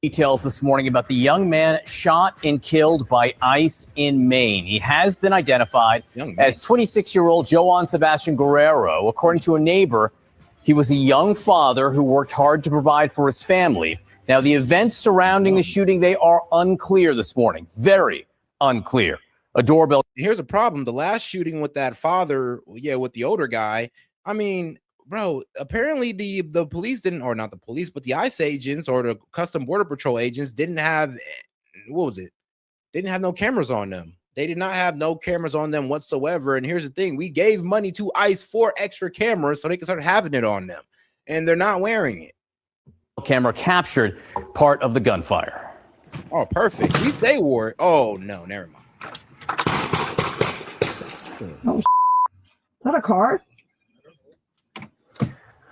Details this morning about the young man shot and killed by ICE in Maine. He has been identified as 26-year-old Joan Sebastian Guerrero. According to a neighbor, he was a young father who worked hard to provide for his family. Now, the events surrounding the shooting, they are unclear this morning. Very unclear. A doorbell. Here's a problem. The last shooting with that father, with the older guy, I mean, bro, apparently the police didn't, or not the police, but the ICE agents or the Custom Border Patrol agents didn't have, didn't have no cameras on them. They did not have no cameras on them whatsoever. And here's the thing. We gave money to ICE for extra cameras so they can start having it on them. And they're not wearing it. Camera captured part of the gunfire. Oh, perfect. At least they wore it. Oh, no, never mind. Oh, is that a car?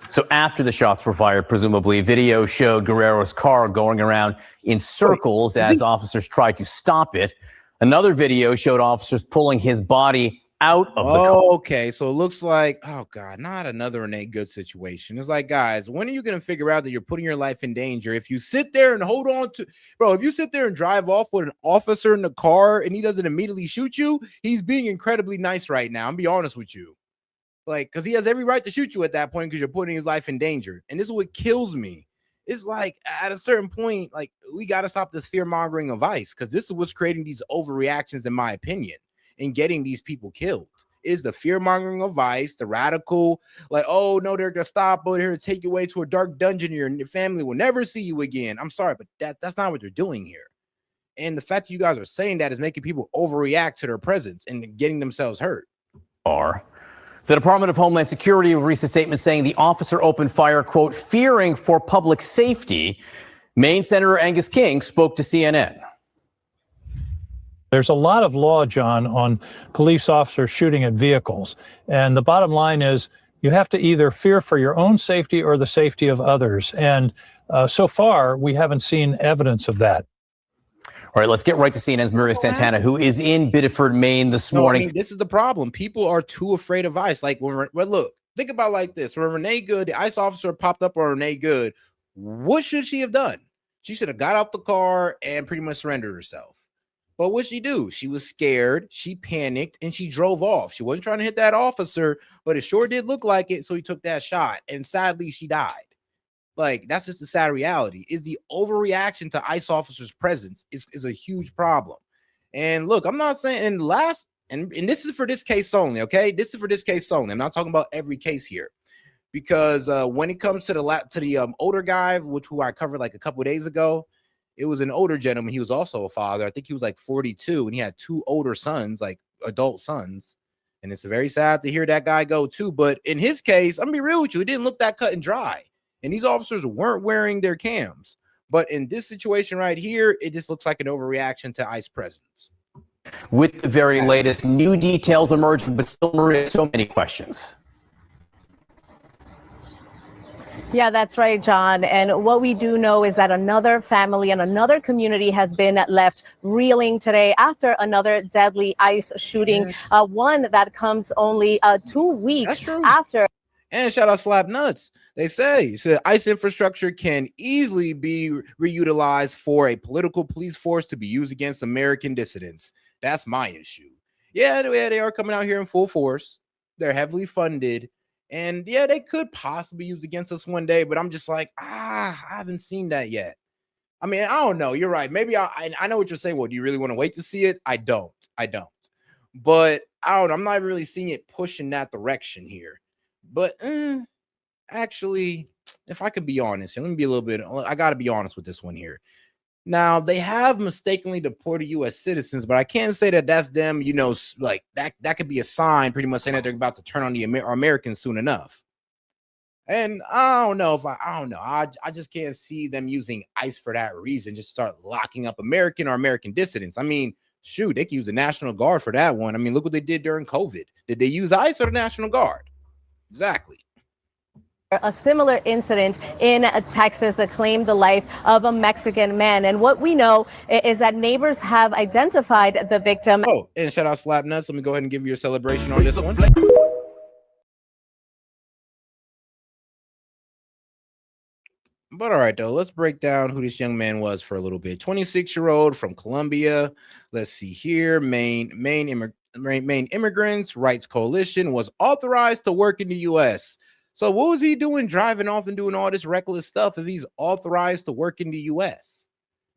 So after the shots were fired, presumably, video showed Guerrero's car going around in circles as officers tried to stop it. Another video showed officers pulling his body out of the car. Okay, so it looks like, oh God, not another Renee Good situation. It's like, guys, when are you going to figure out that you're putting your life in danger? If you sit there and hold on to, bro, if you sit there and drive off with an officer in the car and he doesn't immediately shoot you, he's being incredibly nice right now. I'm be honest with you. Like, because he has every right to shoot you at that point because you're putting his life in danger. And this is what kills me. It's like, at a certain point, like, we got to stop this fear-mongering of ICE because this is what's creating these overreactions, in my opinion, and getting these people killed. Is the fear-mongering of ICE, the radical, like, oh, no, they're going to stop over here and take you away to a dark dungeon. Your family will never see you again. I'm sorry, but that's not what they're doing here. And the fact that you guys are saying that is making people overreact to their presence and getting themselves hurt. The Department of Homeland Security released a statement saying the officer opened fire, quote, fearing for public safety. Maine Senator Angus King spoke to CNN. There's a lot of law, John, on police officers shooting at vehicles. And the bottom line is you have to either fear for your own safety or the safety of others. And so far, we haven't seen evidence of that. All right, let's get right to CNN's Maria Santana, who is in Biddeford, Maine this morning. I mean, this is the problem. People are too afraid of ICE. Like, look, think about it like this. When Renee Good, the ICE officer popped up on Renee Good, what should she have done? She should have got out the car and pretty much surrendered herself. But what'd she do? She was scared, she panicked, and she drove off. She wasn't trying to hit that officer, but it sure did look like it, so he took that shot, and sadly, she died. Like, that's just the sad reality. Is the overreaction to ICE officers' presence is a huge problem. And look, I'm not saying, and this is for this case only, okay? This is for this case only. I'm not talking about every case here. Because when it comes to the older guy, who I covered like a couple of days ago, it was an older gentleman. He was also a father. I think he was like 42, and he had two older sons, like adult sons. And it's very sad to hear that guy go too. But in his case, I'm gonna be real with you, it didn't look that cut and dry. And these officers weren't wearing their cams. But in this situation right here, it just looks like an overreaction to ICE presence. With the very latest new details emerging, but still, Maria, so many questions. Yeah, that's right, John. And what we do know is that another family and another community has been left reeling today after another deadly ICE shooting, one that comes only 2 weeks after. And shout out Slap Nuts. They say ICE infrastructure can easily be reutilized for a political police force to be used against American dissidents. That's my issue. Yeah, they are coming out here in full force. They're heavily funded. And yeah, they could possibly use against us one day, but I'm just like, I haven't seen that yet. I mean, I don't know. You're right. Maybe I know what you're saying. Well, do you really want to wait to see it? I don't. But I don't know. I'm not really seeing it push in that direction here. But actually, if I could be honest, let me be a little bit, I got to be honest with this one here. Now, they have mistakenly deported U.S. citizens, but I can't say that that's them, you know, like that could be a sign pretty much saying that they're about to turn on the Americans soon enough. And I don't know. I just can't see them using ICE for that reason. Just start locking up American or American dissidents. I mean, shoot, they could use the National Guard for that one. I mean, look what they did during COVID. Did they use ICE or the National Guard? Exactly. A similar incident in Texas that claimed the life of a Mexican man. And what we know is that neighbors have identified the victim. Oh, and shout out Slap Nuts. Let me go ahead and give you a celebration on this one. But all right, though, let's break down who this young man was for a little bit. 26-year-old from Colombia. Let's see here. Maine Immigrants Rights Coalition was authorized to work in the U.S. So what was he doing driving off and doing all this reckless stuff if he's authorized to work in the U.S.?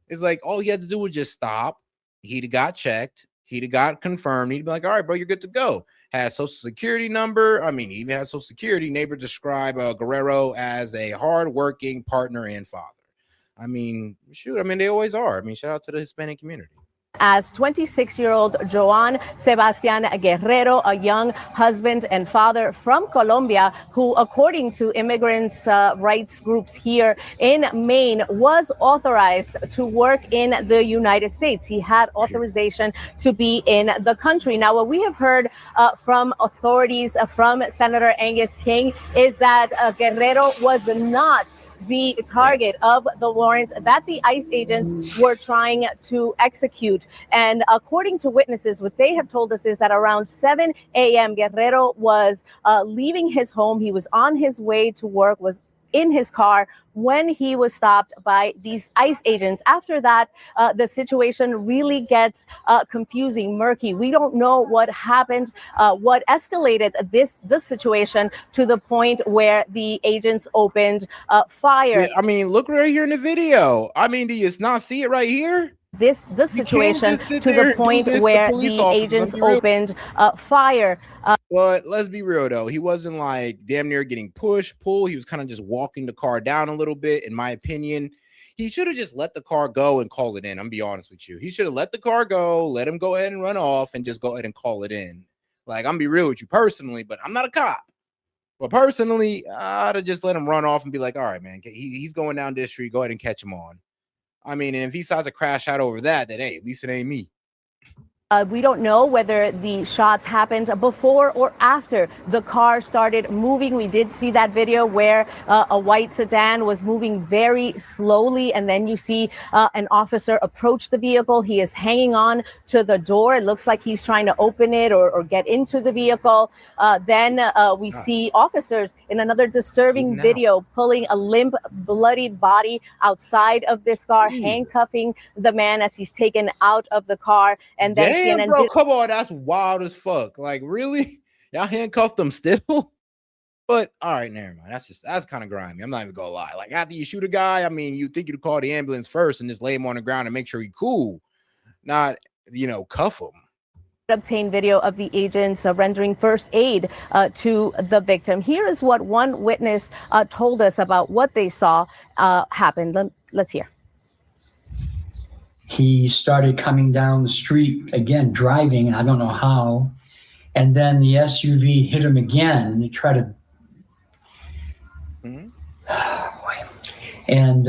It's like all he had to do was just stop. He'd have got checked. He'd have got confirmed. He'd be like, all right, bro, you're good to go. Has social security number. I mean, he even has social security. Neighbor describe Guerrero as a hardworking partner and father. I mean, shoot. I mean, they always are. I mean, shout out to the Hispanic community. As 26-year-old Joan Sebastian Guerrero, a young husband and father from Colombia, who, according to immigrants' rights groups here in Maine, was authorized to work in the United States. He had authorization to be in the country. Now, what we have heard from authorities, from Senator Angus King, is that Guerrero was not the target of the warrant that the ICE agents were trying to execute. And according to witnesses, what they have told us is that around 7 a.m., Guerrero was leaving his home. He was on his way to work, was in his car when he was stopped by these ICE agents. After that, the situation really gets confusing, murky. We don't know what happened, what escalated this situation to the point where the agents opened fire. Yeah, I mean, look right here in the video. I mean, do you not see it right here? This situation to the point where the agents opened fire. But let's be real, though. He wasn't like damn near getting pushed, pulled. He was kind of just walking the car down a little bit, in my opinion. He should have just let the car go and call it in. I'm going to be honest with you. He should have let the car go, let him go ahead and run off, and just go ahead and call it in. Like, I'm going to be real with you personally, but I'm not a cop. But personally, I'd have just let him run off and be like, all right, man, he's going down this street. Go ahead and catch him on. I mean, and if he decides to crash out over that, then hey, at least it ain't me. We don't know whether the shots happened before or after the car started moving. We did see that video where a white sedan was moving very slowly, and then you see an officer approach the vehicle. He is hanging on to the door. It looks like he's trying to open it or get into the vehicle. Then we see officers in another disturbing video pulling a limp, bloodied body outside of this car, handcuffing the man as he's taken out of the car. And then damn, bro, come on, that's wild as fuck. Like, really? Y'all handcuffed them still? But all right, never mind. That's kind of grimy. I'm not even gonna lie. Like, after you shoot a guy, I mean, you think you'd call the ambulance first and just lay him on the ground and make sure he's cool, not, cuff him. Obtain video of the agents rendering first aid to the victim. Here is what one witness told us about what they saw happen. Let's hear. He started coming down the street again, driving, and I don't know how. And then the SUV hit him again. He tried to. And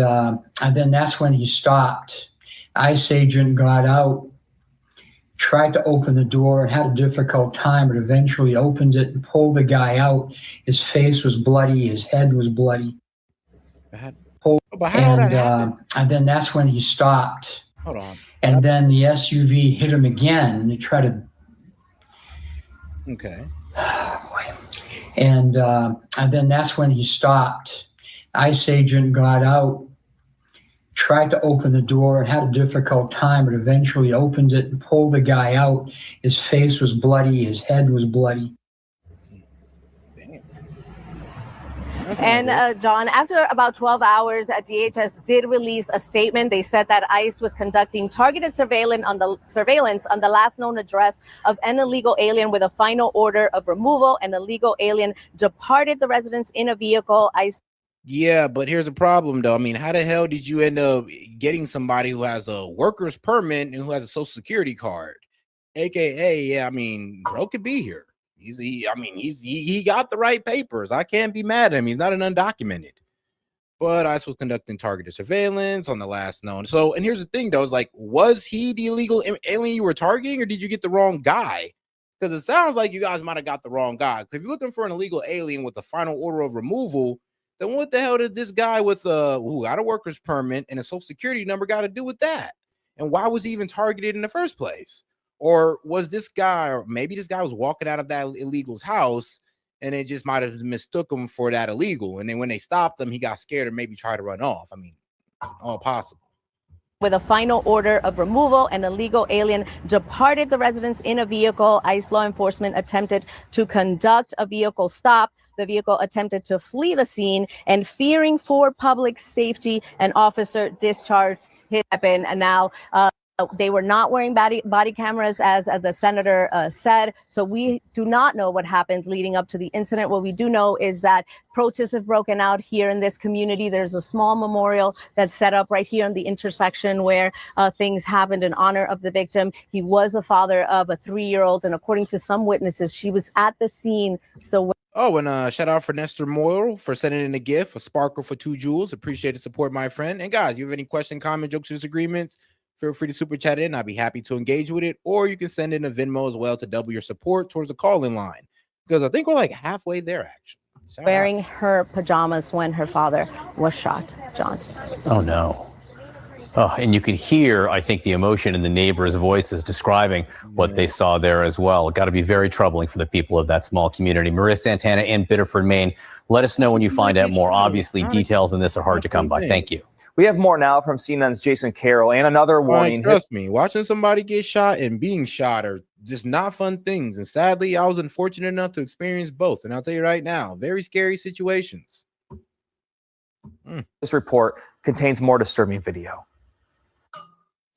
then that's when he stopped. ICE agent got out, tried to open the door and had a difficult time, but eventually opened it and pulled the guy out. His face was bloody. His head was bloody. And then that's when he stopped. Hold on. And then the SUV hit him again. He tried to. Okay. And then that's when he stopped. ICE agent got out, tried to open the door and had a difficult time, but eventually opened it and pulled the guy out. His face was bloody. His head was bloody. And John, after about 12 hours, DHS did release a statement. They said that ICE was conducting targeted surveillance on the last known address of an illegal alien with a final order of removal. An illegal alien departed the residence in a vehicle. ICE. Yeah, but here's the problem, though. I mean, how the hell did you end up getting somebody who has a worker's permit and who has a social security card? AKA, yeah, I mean, bro could be here. He got the right papers. I can't be mad at him. He's not an undocumented. But ICE was conducting targeted surveillance on the last known. So, and here's the thing, though, is like, was he the illegal alien you were targeting, or did you get the wrong guy? Because it sounds like you guys might have got the wrong guy. If you're looking for an illegal alien with a final order of removal, then what the hell did this guy with who got a worker's permit and a social security number got to do with that? And why was he even targeted in the first place? Or was this guy, or maybe this guy was walking out of that illegal's house and they just might have mistook him for that illegal. And then when they stopped him, he got scared or maybe tried to run off. I mean, all possible. With a final order of removal, an illegal alien departed the residence in a vehicle. ICE law enforcement attempted to conduct a vehicle stop. The vehicle attempted to flee the scene, and fearing for public safety, an officer discharged his weapon. And now they were not wearing body cameras, as the senator said. So we do not know what happened leading up to the incident. What we do know is that protests have broken out here in this community. There's a small memorial that's set up right here in the intersection where things happened in honor of the victim. He was a father of a 3-year-old, and according to some witnesses, she was at the scene. So. Oh, and shout out for Nestor Moyle for sending in a gift, a sparkle for 2 jewels. Appreciate the support, my friend. And guys, you have any question, comment, jokes, or disagreements? Feel free to super chat in. I'll be happy to engage with it. Or you can send in a Venmo as well to double your support towards the call-in line, because I think we're like halfway there, actually. Wearing her pajamas when her father was shot, John. Oh, no. Oh, and you could hear, I think, the emotion in the neighbors' voices describing what they saw there as well. Got to be very troubling for the people of that small community. Maria Santana in Biddeford, Maine. Let us know when you find out more. Obviously, details in this are hard to come by. Thank you. We have more now from CNN's Jason Carroll, and another warning. Trust me, watching somebody get shot and being shot are just not fun things. And sadly, I was unfortunate enough to experience both. And I'll tell you right now, very scary situations. This report contains more disturbing video.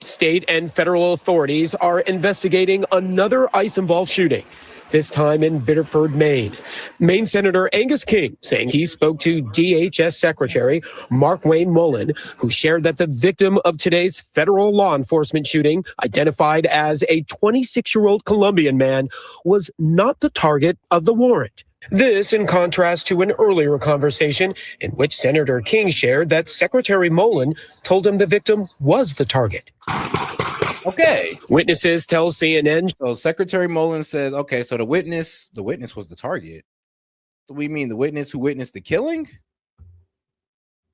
State and federal authorities are investigating another ICE-involved shooting, this time in Biddeford, Maine. Maine Senator Angus King saying he spoke to DHS Secretary Mark Wayne Mullen, who shared that the victim of today's federal law enforcement shooting, identified as a 26-year-old Colombian man, was not the target of the warrant. This in contrast to an earlier conversation in which Senator King shared that Secretary Mullen told him the victim was the target. Okay. Witnesses tell CNN. So Secretary Mullen says, okay, so the witness was the target. So we mean the witness who witnessed the killing?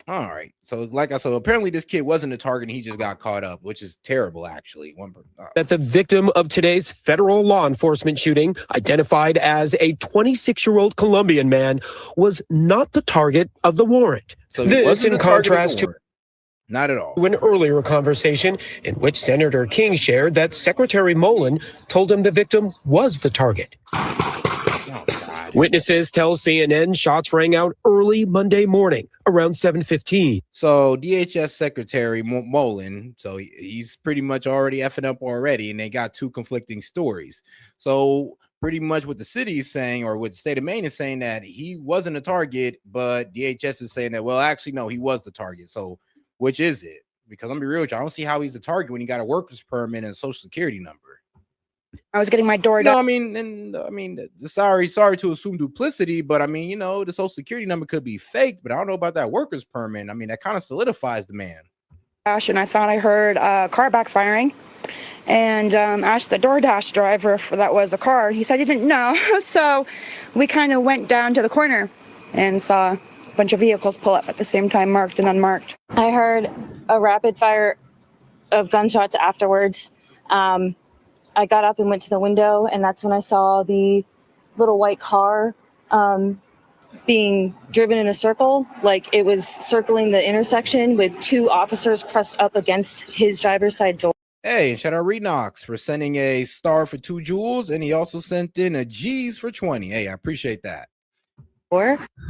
All right. So like I said, apparently this kid wasn't a target and he just got caught up, which is terrible, actually. That the victim of today's federal law enforcement shooting, identified as a 26-year-old Colombian man, was not the target of the warrant. So this in contrast to not at all. An earlier conversation in which Senator King shared that Secretary Mullen told him the victim was the target. Witnesses tell CNN shots rang out early Monday morning around 7:15. So DHS Secretary Mullen, so he's pretty much already effing up already, and they got 2 conflicting stories. So pretty much what the city is saying, or what the state of Maine is saying, that he wasn't a target, but DHS is saying that, well, actually, no, he was the target. So which is it? Because I'm gonna be real with you, I don't see how he's the target when he got a worker's permit and a social security number. I was getting my door. No, I mean, sorry to assume duplicity, but I mean, the social security number could be faked, but I don't know about that worker's permit. I mean, that kind of solidifies the man. And I thought I heard a car backfiring, and asked the DoorDash driver if that was a car. He said he didn't know. So we kind of went down to the corner and saw a bunch of vehicles pull up at the same time, marked and unmarked. I heard a rapid fire of gunshots afterwards. I got up and went to the window, and that's when I saw the little white car being driven in a circle. Like it was circling the intersection with 2 officers pressed up against his driver's side door. Hey, shout out Renox for sending a star for 2 jewels, and he also sent in a G's for 20. Hey, I appreciate that.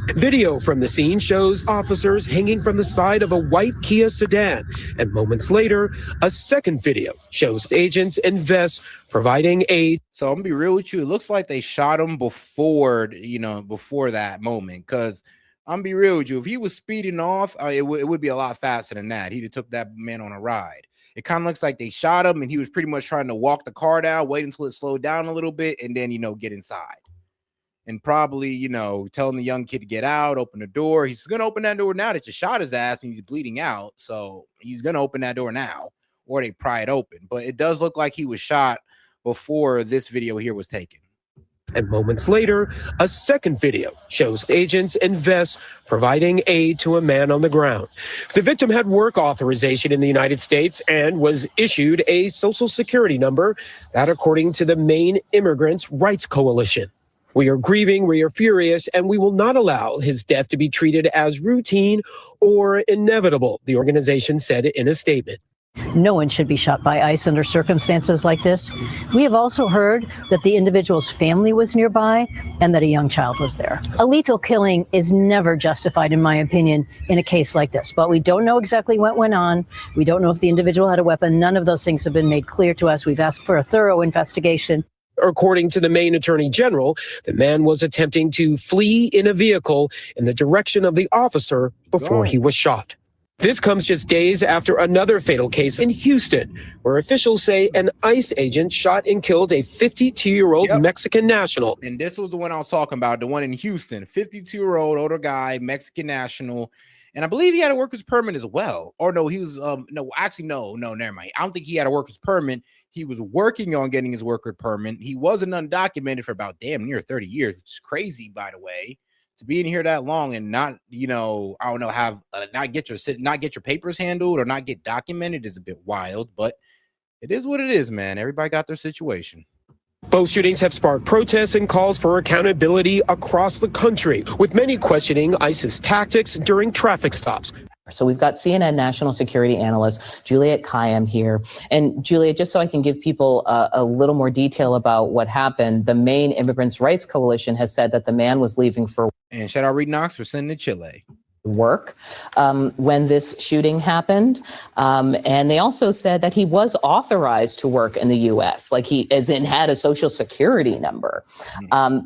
Video from the scene shows officers hanging from the side of a white Kia sedan, and moments later, a second video shows agents and vests providing aid. So I'm gonna be real with you. It looks like they shot him before that moment. Because I'm gonna be real with you. If he was speeding off, it would be a lot faster than that. He'd have took that man on a ride. It kind of looks like they shot him, and he was pretty much trying to walk the car down, wait until it slowed down a little bit, and then get inside. And probably, telling the young kid to get out, open the door. He's going to open that door now that you shot his ass and he's bleeding out. So he's going to open that door now, or they pry it open. But it does look like he was shot before this video here was taken. And moments later, a second video shows agents and vests providing aid to a man on the ground. The victim had work authorization in the United States and was issued a social security number, that according to the Maine Immigrants' Rights Coalition. We are grieving, we are furious, and we will not allow his death to be treated as routine or inevitable, the organization said in a statement. No one should be shot by ICE under circumstances like this. We have also heard that the individual's family was nearby and that a young child was there. A lethal killing is never justified, in my opinion, in a case like this. But we don't know exactly what went on. We don't know if the individual had a weapon. None of those things have been made clear to us. We've asked for a thorough investigation. According to the Maine Attorney General, the man was attempting to flee in a vehicle in the direction of the officer before he was shot. This comes just days after another fatal case in Houston, where officials say an ICE agent shot and killed a 52-year-old Mexican national. And this was the one I was talking about, the one in Houston, 52-year-old older guy, Mexican national. And I believe he had a worker's permit as well. Or no, he was, no, never mind. I don't think he had a worker's permit. He was working on getting his worker permit. He wasn't undocumented for about damn near 30 years, which is crazy, by the way. To be in here that long and not, I don't know, have not get your papers handled or not get documented is a bit wild, but it is what it is, man. Everybody got their situation. Both shootings have sparked protests and calls for accountability across the country, with many questioning ICE's tactics during traffic stops. So we've got CNN national security analyst Juliet Kayyem here. And Juliet, just so I can give people a little more detail about what happened, the Maine Immigrants' Rights Coalition has said that the man was leaving for And shout out Reed Knox for sending to Chile. Work when this shooting happened. And they also said that he was authorized to work in the U.S., like he, as in, had a social security number.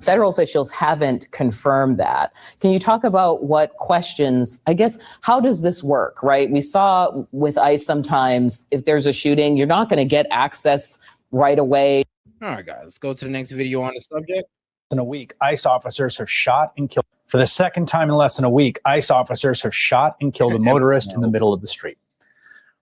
Federal officials haven't confirmed that. Can you talk about what questions, I guess, how does this work, right? We saw with ICE sometimes if there's a shooting, you're not going to get access right away. All right, guys, let's go to the next video on the subject. In a week, ICE officers have shot and killed. For the second time in less than a week, ICE officers have shot and killed a motorist in the middle of the street.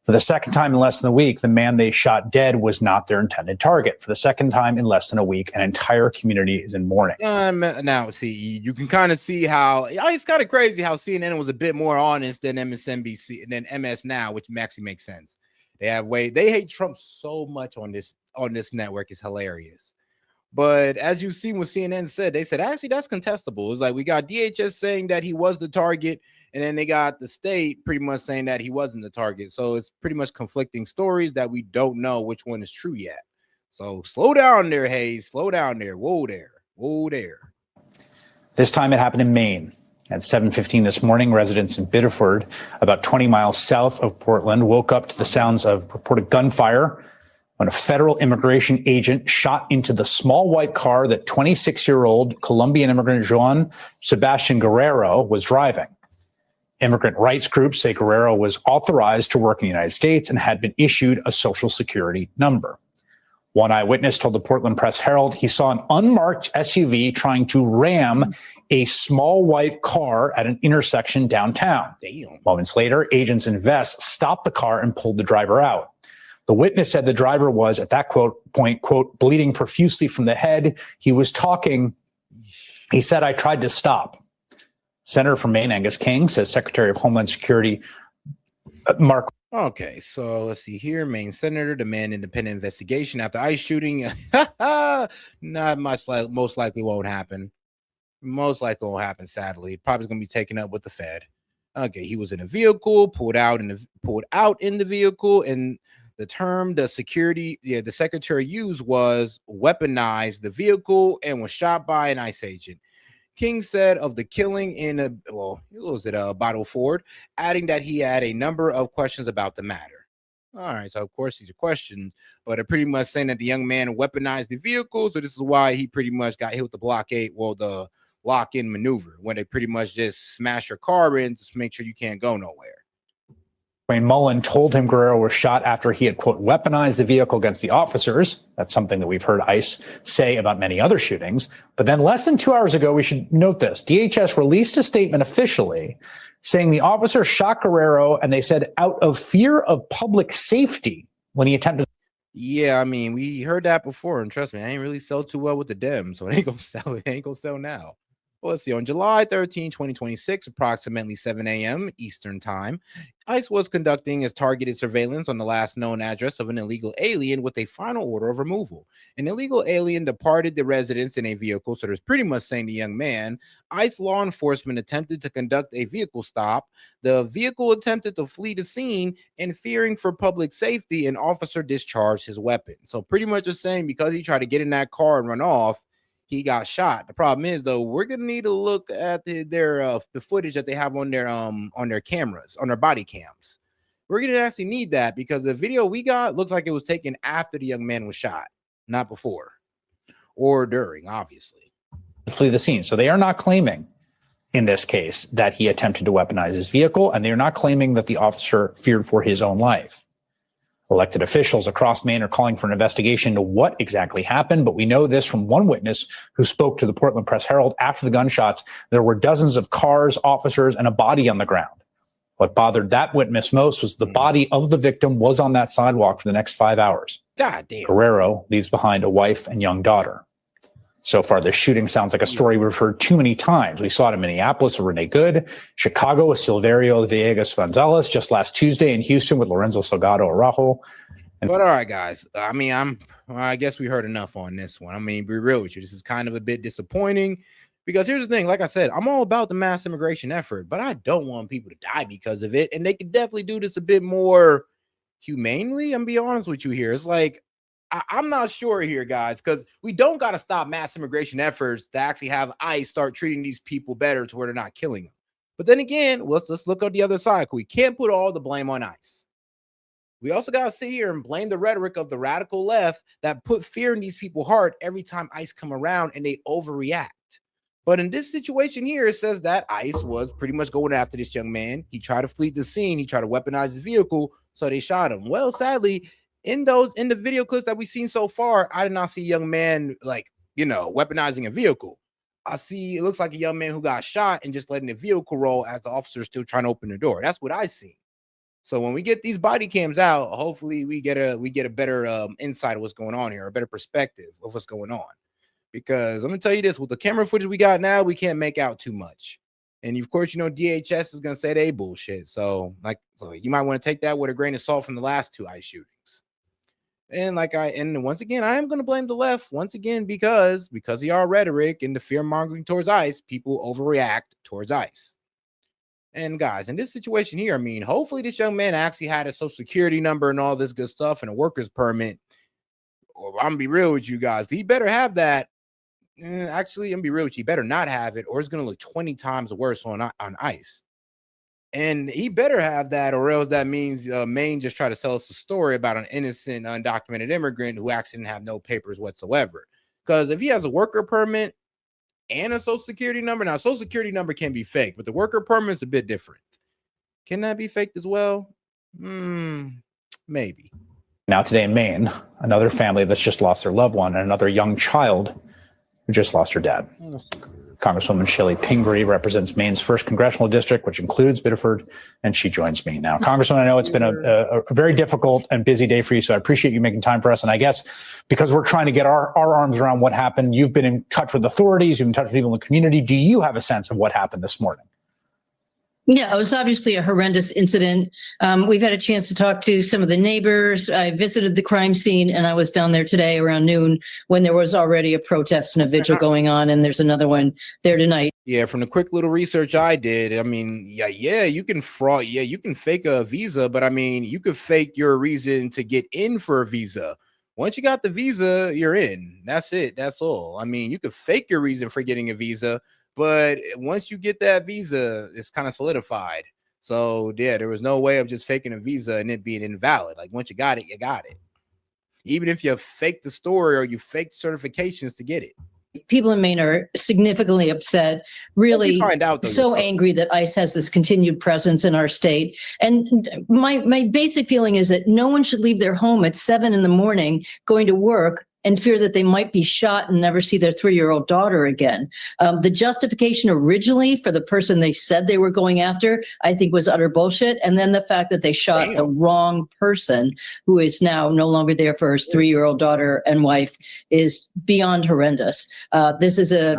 For the second time in less than a week, the man they shot dead was not their intended target. For the second time in less than a week, an entire community is in mourning. Now, see, you can kind of see how it's kind of crazy how CNN was a bit more honest than MSNBC, than MS Now, which actually makes sense. They hate Trump so much on this network. It's hilarious. But as you've seen what CNN said, they said, actually, that's contestable. It's like we got DHS saying that he was the target, and then they got the state pretty much saying that he wasn't the target. So it's pretty much conflicting stories that we don't know which one is true yet. So slow down there, Hayes. Slow down there. Whoa there. Whoa there. This time it happened in Maine. At 7:15 this morning, residents in Biddeford, about 20 miles south of Portland, woke up to the sounds of reported gunfire when a federal immigration agent shot into the small white car that 26-year-old Colombian immigrant Juan Sebastian Guerrero was driving. Immigrant rights groups say Guerrero was authorized to work in the United States and had been issued a social security number. One eyewitness told the Portland Press Herald he saw an unmarked SUV trying to ram a small white car at an intersection downtown. Damn. Moments later, agents in vests stopped the car and pulled the driver out. The witness said the driver was, at that point, quote, bleeding profusely from the head. He was talking. He said, "I tried to stop." Senator from Maine, Angus King, says Secretary of Homeland Security, Mark. Okay, so let's see here. Maine senator demand independent investigation after ICE shooting. Not much, most likely won't happen. Most likely won't happen, sadly. Probably going to be taken up with the Fed. Okay, he was in a vehicle, pulled out in the vehicle, and the term the secretary used was weaponized the vehicle and was shot by an ICE agent. King said of the killing Bottle Ford, adding that he had a number of questions about the matter. All right, so of course these are questions, but are pretty much saying that the young man weaponized the vehicle, so this is why he pretty much got hit with the lock-in maneuver, when they pretty much just smash your car in to make sure you can't go nowhere. Wayne Mullen told him Guerrero was shot after he had, quote, weaponized the vehicle against the officers. That's something that we've heard ICE say about many other shootings. But then less than 2 hours ago, we should note this, DHS released a statement officially saying the officer shot Guerrero, and they said out of fear of public safety when he attempted. Yeah, I mean, we heard that before, and trust me, I ain't really sell too well with the Dems, so it ain't gonna sell. It ain't gonna sell now. Well, let's see. On July 13, 2026, approximately 7 a.m. Eastern Time, ICE was conducting its targeted surveillance on the last known address of an illegal alien with a final order of removal. An illegal alien departed the residence in a vehicle, so there's pretty much saying the young man. ICE law enforcement attempted to conduct a vehicle stop. The vehicle attempted to flee the scene, and fearing for public safety, an officer discharged his weapon. So pretty much just saying because he tried to get in that car and run off, he got shot. The problem is, though, we're gonna need to look at the footage that they have on their cameras, on their body cams. We're gonna actually need that because the video we got looks like it was taken after the young man was shot, not before or during, obviously. Flee the scene. So they are not claiming in this case that he attempted to weaponize his vehicle, and they're not claiming that the officer feared for his own life. Elected officials across Maine are calling for an investigation into what exactly happened, but we know this from one witness who spoke to the Portland Press-Herald after the gunshots. There were dozens of cars, officers, and a body on the ground. What bothered that witness most was the body of the victim was on that sidewalk for the next 5 hours. God damn. Guerrero leaves behind a wife and young daughter. So far, this shooting sounds like a story we've heard too many times. We saw it in Minneapolis with Rene Good, Chicago with Silverio Villegas Gonzalez, just last Tuesday in Houston with Lorenzo Salgado Araujo. But all right, guys. I mean, I guess we heard enough on this one. I mean, be real with you. This is kind of a bit disappointing because here's the thing. Like I said, I'm all about the mass immigration effort, but I don't want people to die because of it. And they could definitely do this a bit more humanely. I'm be honest with you here. It's like, I'm not sure here, guys, because we don't got to stop mass immigration efforts to actually have ICE start treating these people better to where they're not killing them. But then again, let's look on the other side. We can't put all the blame on ICE. We also got to sit here and blame the rhetoric of the radical left that put fear in these people's heart every time ICE come around and they overreact. But in this situation here, it says that ICE was pretty much going after this young man. He tried to flee the scene. He tried to weaponize his vehicle, so they shot him. Well, sadly, in the video clips that we've seen so far, I did not see a young man weaponizing a vehicle. It looks like a young man who got shot and just letting the vehicle roll as the officer is still trying to open the door. That's what I see. So when we get these body cams out, hopefully we get a better insight of what's going on here, a better perspective of what's going on. Because I'm gonna tell you this, with the camera footage we got now, we can't make out too much. And of course, DHS is gonna say they bullshit. So you might want to take that with a grain of salt from the last two ICE shootings. And once again, I am going to blame the left once again because of your rhetoric and the fear mongering towards ICE, people overreact towards ICE. And guys, in this situation here, I mean, hopefully this young man actually had a social security number and all this good stuff and a worker's permit. Or I'm gonna be real with you guys, he better have that. Actually, I'm gonna be real with you, he better not have it, or it's gonna look 20 times worse on ICE. And he better have that, or else that means Maine just try to sell us a story about an innocent, undocumented immigrant who actually didn't have no papers whatsoever. Because if he has a worker permit and a social security number, now social security number can be fake, but the worker permit is a bit different. Can that be faked as well? Maybe. Now today in Maine, another family that's just lost their loved one and another young child who just lost her dad. Congresswoman Shelley Pingree represents Maine's 1st congressional district, which includes Biddeford, and she joins me now. Congresswoman, I know it's been a very difficult and busy day for you, so I appreciate you making time for us. And I guess because we're trying to get our arms around what happened, you've been in touch with authorities, you've been in touch with people in the community. Do you have a sense of what happened this morning? Yeah, it was obviously a horrendous incident. We've had a chance to talk to some of the neighbors. I visited the crime scene, and I was down there today around noon when there was already a protest and a vigil going on, and there's another one there tonight. Yeah, from the quick little research I did, I mean, you can fraud. Yeah, you can fake a visa, but I mean, you could fake your reason to get in for a visa. Once you got the visa, you're in. That's it. That's all. I mean, you could fake your reason for getting a visa, but once you get that visa, it's kind of solidified. So yeah, there was no way of just faking a visa and it being invalid. Like once you got it, you got it. Even if you fake the story or you fake certifications to get it. People in Maine are significantly upset, really so angry that ICE has this continued presence in our state. And my basic feeling is that no one should leave their home at 7 a.m. going to work and fear that they might be shot and never see their 3-year-old daughter again. The justification originally for the person they said they were going after, I think, was utter bullshit. And then the fact that they shot the wrong person, who is now no longer there for his 3-year-old daughter and wife, is beyond horrendous. This is a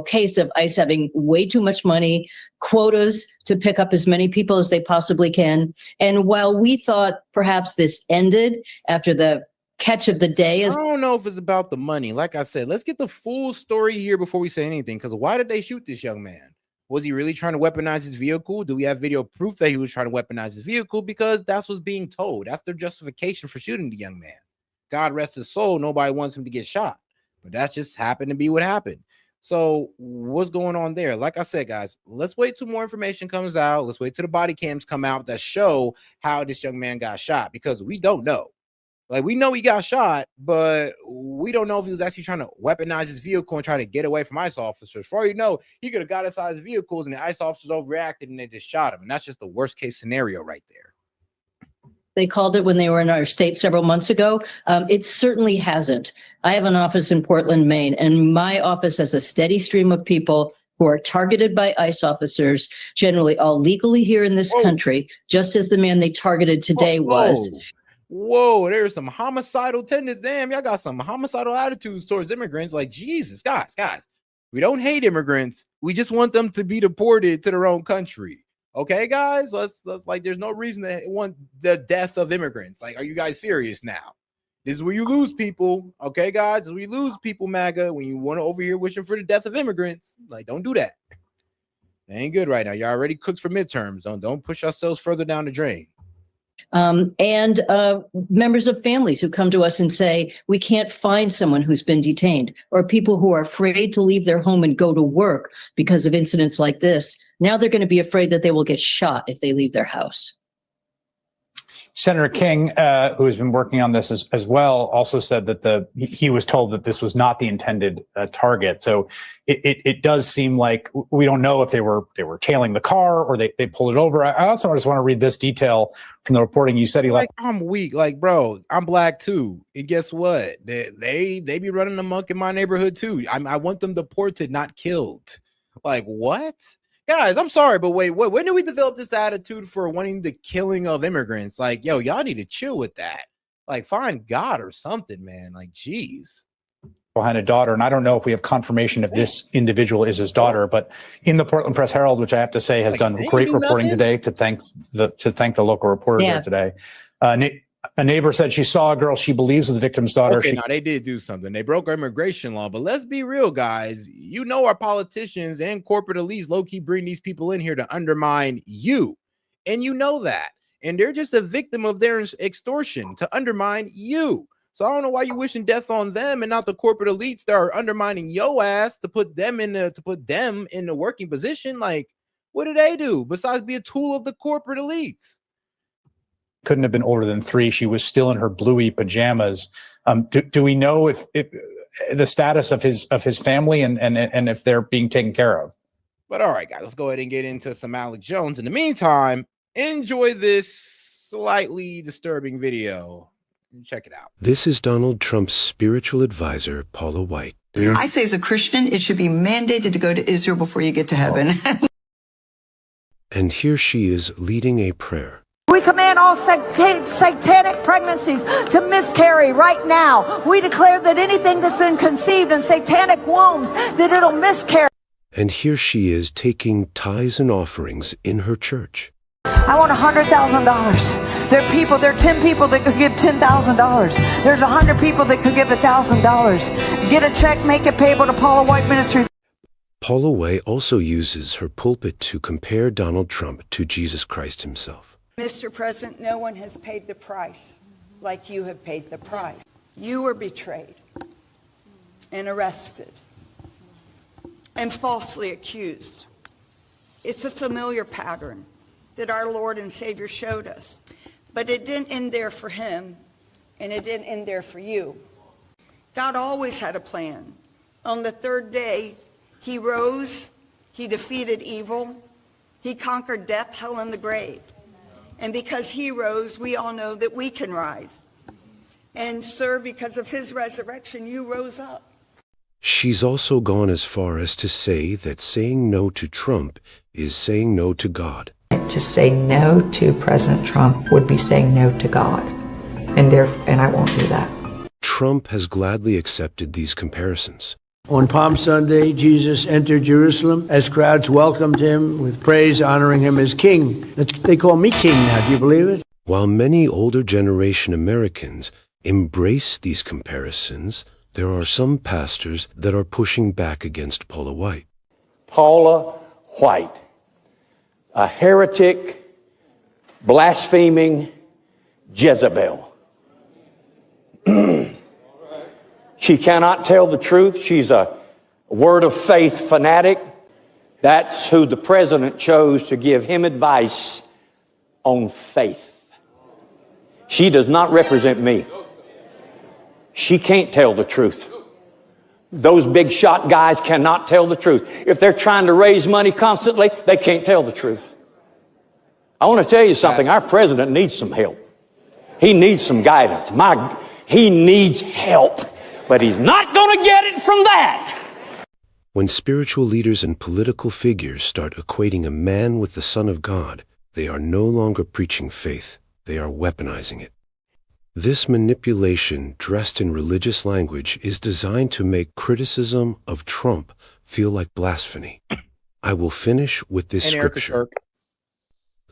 case of ICE having way too much money, quotas to pick up as many people as they possibly can. And while we thought perhaps this ended after the catch of the day, I don't know if it's about the money. Like I said, let's get the full story here before we say anything. Because why did they shoot this young man? Was he really trying to weaponize his vehicle? Do we have video proof that he was trying to weaponize his vehicle? Because that's what's being told. That's their justification for shooting the young man. God rest his soul. Nobody wants him to get shot. But that's just happened to be what happened. So what's going on there? Like I said, guys, let's wait till more information comes out. Let's wait till the body cams come out that show how this young man got shot, because we don't know. Like, we know he got shot, but we don't know if he was actually trying to weaponize his vehicle and try to get away from ICE officers. For all you know, he could have got inside his vehicles and the ICE officers overreacted and they just shot him. And that's just the worst case scenario right there. They called it when they were in our state several months ago. It certainly hasn't. I have an office in Portland, Maine, and my office has a steady stream of people who are targeted by ICE officers, generally all legally here in this country, just as the man they targeted today was. Whoa, there's some homicidal tendencies. Damn, y'all got some homicidal attitudes towards immigrants. Like, Jesus, guys, we don't hate immigrants. We just want them to be deported to their own country. Okay, guys, let's like, there's no reason to want the death of immigrants. Like, are you guys serious now? This is where you lose people. Okay, guys, we lose people, MAGA, when you want to over here wishing for the death of immigrants. Like, don't do that. It ain't good right now. You're already cooked for midterms. Don't push ourselves further down the drain. And members of families who come to us and say, we can't find someone who's been detained, or people who are afraid to leave their home and go to work because of incidents like this. Now they're going to be afraid that they will get shot if they leave their house. Senator King, who has been working on this as well, also said that he was told that this was not the intended target. So it does seem like we don't know if they were tailing the car or they pulled it over. I also just want to read this detail from the reporting. You said he left. I'm weak. Like, bro, I'm black too. And guess what? They be running amok in my neighborhood too. I want them deported, not killed. Like, what? Guys, I'm sorry, but wait, when did we develop this attitude for wanting the killing of immigrants? Like, yo, y'all need to chill with that. Like, find God or something, man. Like, geez. Behind a daughter, and I don't know if we have confirmation if this individual is his daughter, but in the Portland Press Herald, which I have to say has done great reporting today, to thank the local reporter there today. A neighbor said she saw a girl she believes was the victim's daughter. Okay, now they did do something. They broke our immigration law, but let's be real, guys. You know, our politicians and corporate elites low-key bring these people in here to undermine you, and you know that. And they're just a victim of their extortion to undermine you. So I don't know why you're wishing death on them and not the corporate elites that are undermining your ass to put them in the working position. Like, what do they do besides be a tool of the corporate elites? Couldn't have been older than 3. She was still in her bluey pajamas. Do we know if the status of his family and if they're being taken care of? But all right, guys, let's go ahead and get into some Alex Jones. In the meantime, enjoy this slightly disturbing video. Check it out. This is Donald Trump's spiritual advisor, Paula White. I say as a Christian, it should be mandated to go to Israel before you get to heaven. And here she is leading a prayer. We command all satanic pregnancies to miscarry right now. We declare that anything that's been conceived in satanic wombs, that it'll miscarry. And here she is taking tithes and offerings in her church. I want $100,000. There are 10 people that could give $10,000. There's 100 people that could give $1,000. Get a check, make it payable to Paula White Ministry. Paula White also uses her pulpit to compare Donald Trump to Jesus Christ himself. Mr. President, no one has paid the price like you have paid the price. You were betrayed and arrested and falsely accused. It's a familiar pattern that our Lord and Savior showed us. But it didn't end there for him, and it didn't end there for you. God always had a plan. On the 3rd day, he rose, he defeated evil, he conquered death, hell, and the grave. And because he rose, we all know that we can rise. And, sir, because of his resurrection, you rose up. She's also gone as far as to say that saying no to Trump is saying no to God. To say no to President Trump would be saying no to God, and I won't do that. Trump has gladly accepted these comparisons. On Palm Sunday, Jesus entered Jerusalem as crowds welcomed him with praise, honoring him as king. They call me king now, do you believe it? While many older generation Americans embrace these comparisons, there are some pastors that are pushing back against Paula White. Paula White, a heretic, blaspheming Jezebel. She cannot tell the truth. She's a word of faith fanatic. That's who the president chose to give him advice on faith. She does not represent me. She can't tell the truth. Those big shot guys cannot tell the truth. If they're trying to raise money constantly, they can't tell the truth. I want to tell you something. Our president needs some help. He needs some guidance. He needs help, but he's not going to get it from that. When spiritual leaders and political figures start equating a man with the Son of God, they are no longer preaching faith. They are weaponizing it. This manipulation, dressed in religious language, is designed to make criticism of Trump feel like blasphemy. I will finish with this scripture.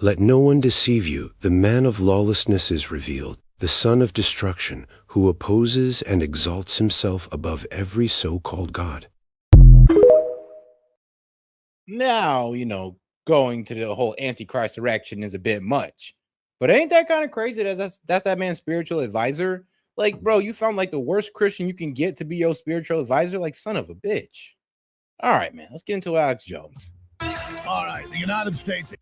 Let no one deceive you. The man of lawlessness is revealed, the son of destruction, who opposes and exalts himself above every so-called God. Now, going to the whole Antichrist direction is a bit much. But ain't that kind of crazy that's that man's spiritual advisor? Like, bro, you found like the worst Christian you can get to be your spiritual advisor? Like, son of a bitch. All right, man, let's get into Alex Jones. All right, the United States.